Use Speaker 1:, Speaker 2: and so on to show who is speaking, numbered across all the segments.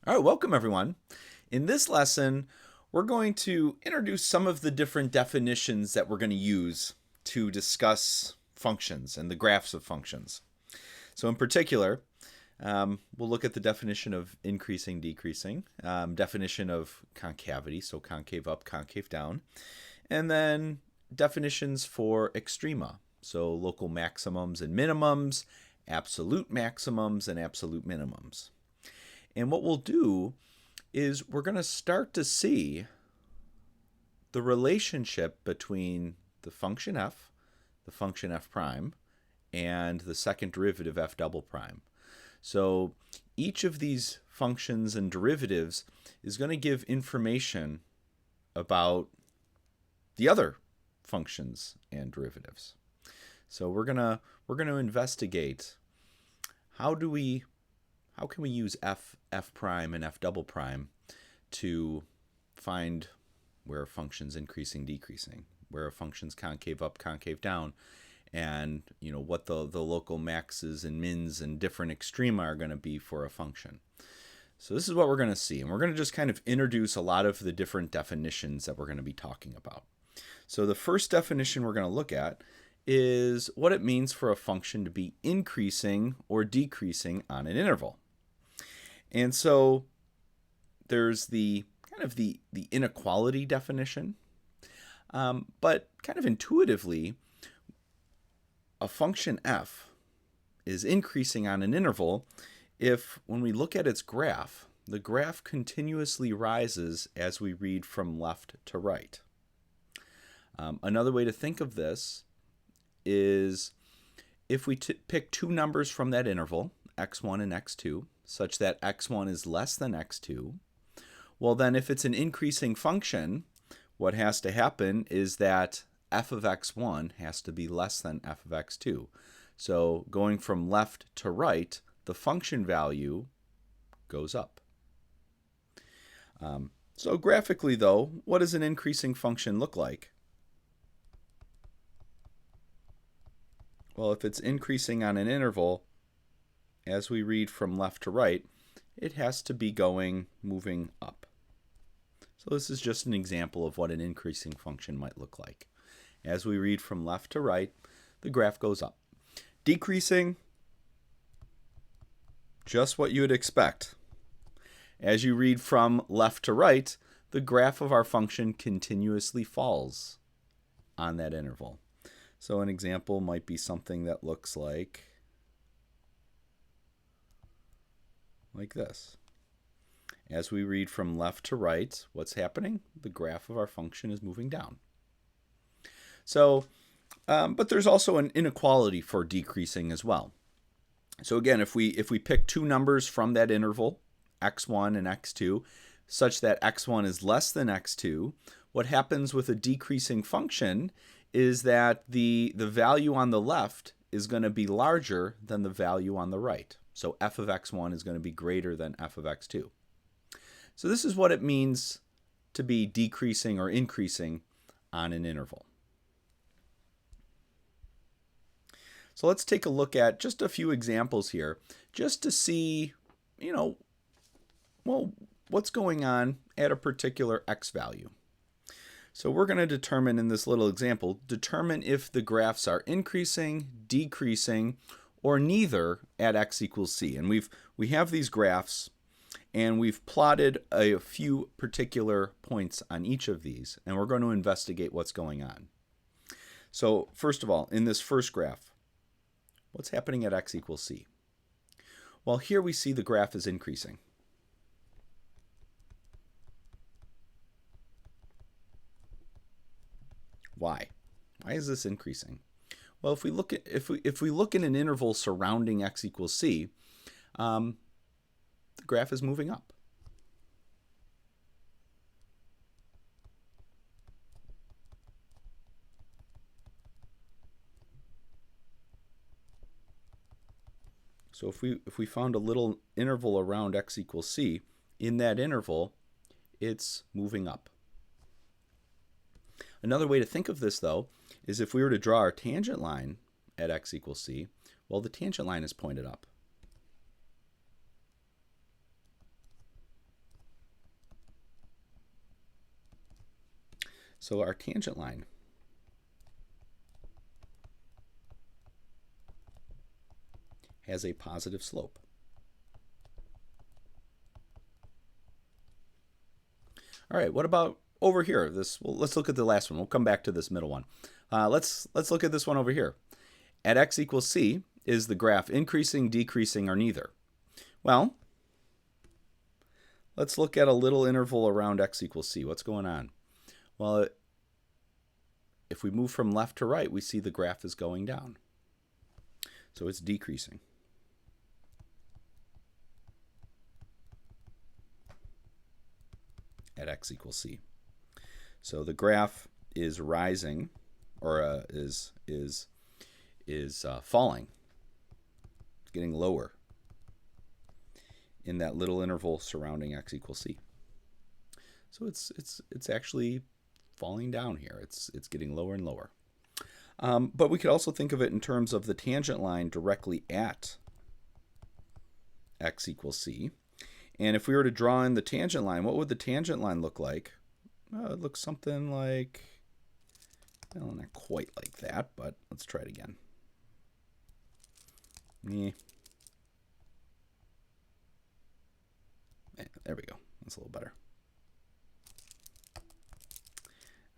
Speaker 1: All right, welcome everyone. In this lesson, we're going to introduce some of the different definitions that we're going to use to discuss functions and the graphs of functions. So in particular, we'll look at the definition of increasing, decreasing, definition of concavity, so concave up, concave down, and then definitions for extrema, so local maximums and minimums, absolute maximums and absolute minimums. And what we'll do is we're going to start to see the relationship between the function f prime, and the second derivative f double prime. So each of these functions and derivatives is going to give information about the other functions and derivatives. So we're gonna investigate how can we use f prime and f double prime to find where a function's increasing, decreasing, where a function's concave up, concave down, and what the local maxes and mins and different extrema are going to be for a function. So this is what we're going to see, and we're going to just kind of introduce a lot of the different definitions that we're going to be talking about. So the first definition we're going to look at is what it means for a function to be increasing or decreasing on an interval. And so there's the kind of the inequality definition, but kind of intuitively, a function f is increasing on an interval if, when we look at its graph, the graph continuously rises as we read from left to right. Another way to think of this is if we pick two numbers from that interval, x1 and x2, such that x1 is less than x2, well then if it's an increasing function, what has to happen is that f of x1 has to be less than f of x2. So going from left to right, the function value goes up. So graphically though, what does an increasing function look like? Well, if it's increasing on an interval, as we read from left to right, it has to be moving up. So this is just an example of what an increasing function might look like. As we read from left to right, the graph goes up. Decreasing, just what you would expect. As you read from left to right, the graph of our function continuously falls on that interval. So an example might be something that looks like this. As we read from left to right, what's happening? The graph of our function is moving down. So, but there's also an inequality for decreasing as well. So again, if we pick two numbers from that interval, x1 and x2, such that x1 is less than x2, what happens with a decreasing function is that the value on the left is going to be larger than the value on the right. So f of x1 is going to be greater than f of x2. So this is what it means to be decreasing or increasing on an interval. So let's take a look at just a few examples here, just to see, well, what's going on at a particular x value. So we're going to determine in this little example, determine if the graphs are increasing, decreasing, or neither at x equals c. And we have these graphs, and we've plotted a few particular points on each of these, and we're going to investigate what's going on. So first of all, in this first graph, what's happening at x equals c? Well, here we see the graph is increasing. Why? Why is this increasing? Well, if we look at an interval surrounding x equals c, the graph is moving up. So if we found a little interval around x equals c, in that interval, it's moving up. Another way to think of this, though, is if we were to draw our tangent line at x equals c, well, the tangent line is pointed up. So our tangent line has a positive slope. All right, what about over here? Let's look at the last one. We'll come back to this middle one. Let's look at this one over here. At x equals c, is the graph increasing, decreasing, or neither? Well, let's look at a little interval around x equals c. What's going on? Well, if we move from left to right, we see the graph is going down. So it's decreasing. At x equals c. So the graph is rising, or is falling. It's getting lower in that little interval surrounding x equals c. So it's actually falling down here. It's getting lower and lower. But we could also think of it in terms of the tangent line directly at x equals c. And if we were to draw in the tangent line, what would the tangent line look like? It looks something like, well, not quite like that, but let's try it again. There we go. That's a little better.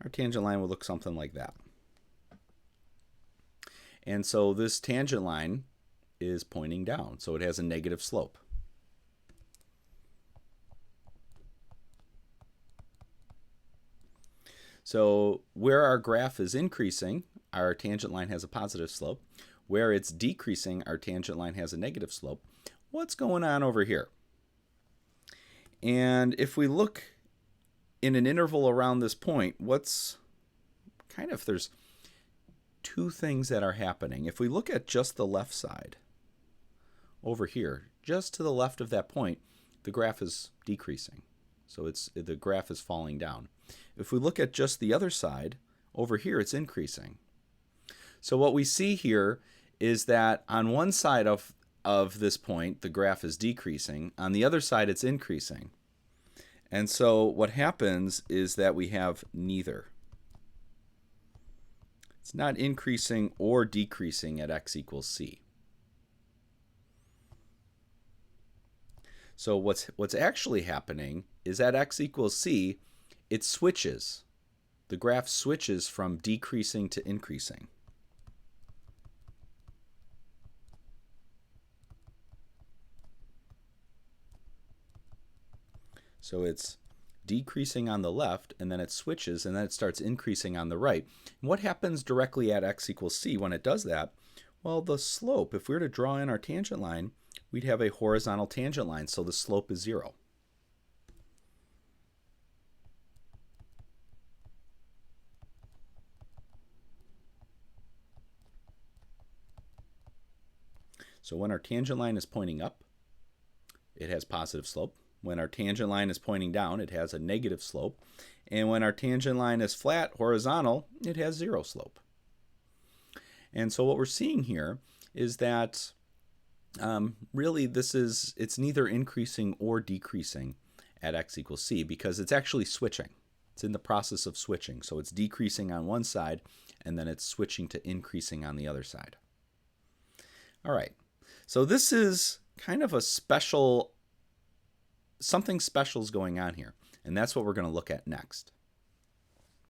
Speaker 1: Our tangent line would look something like that. And so this tangent line is pointing down, so it has a negative slope. So where our graph is increasing, our tangent line has a positive slope. Where it's decreasing, our tangent line has a negative slope. What's going on over here? And if we look in an interval around this point, there's two things that are happening. If we look at just the left side over here, just to the left of that point, the graph is decreasing. So the graph is falling down. If we look at just the other side, over here it's increasing. So what we see here is that on one side of this point, the graph is decreasing. On the other side, it's increasing. And so what happens is that we have neither. It's not increasing or decreasing at x equals c. So what's actually happening is at x equals c, it switches. The graph switches from decreasing to increasing. So it's decreasing on the left, and then it switches, and then it starts increasing on the right. And what happens directly at x equals c when it does that? Well, the slope, if we were to draw in our tangent line, we'd have a horizontal tangent line, so the slope is 0. So when our tangent line is pointing up, it has positive slope. When our tangent line is pointing down, it has a negative slope. And when our tangent line is flat, horizontal, it has 0 slope. And so what we're seeing here is that really it's neither increasing or decreasing at x equals c, because it's actually switching. It's in the process of switching. So it's decreasing on one side, and then it's switching to increasing on the other side. All right. So this is kind of a something special is going on here, and that's what we're going to look at next.